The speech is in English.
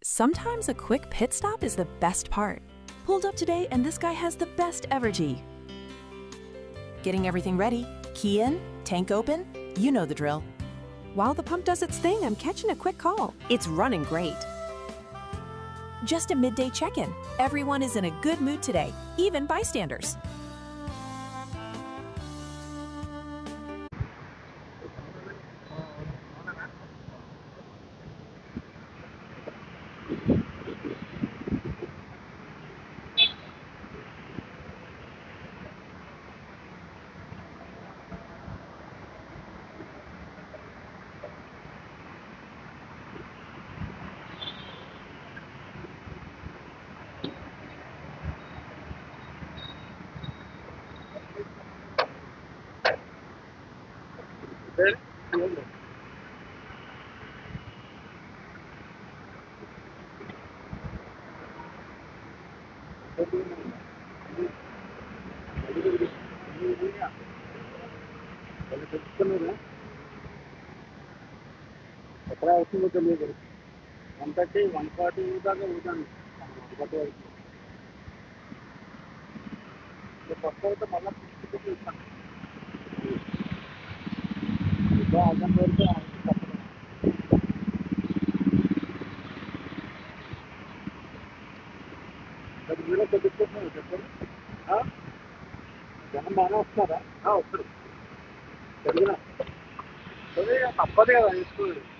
Sometimes a quick pit stop is the best part. Pulled up today and this guy has the best ever tea. Getting everything ready, key in, tank open, you know the drill. While the pump does its thing, I'm catching a quick call. It's running great. Just a midday check-in. Everyone is in a good mood today, even bystanders. Aocci को चलिए करो 130 140 का वजन बटवाई ये पत्थर तो मतलब किसी को तो आजम बोलते हैं तब मेरा तो दिक्कत नहीं होता हाँ जहाँ माना उसका था हाँ उसका चलिए ना तो ये तप्पा देगा इसको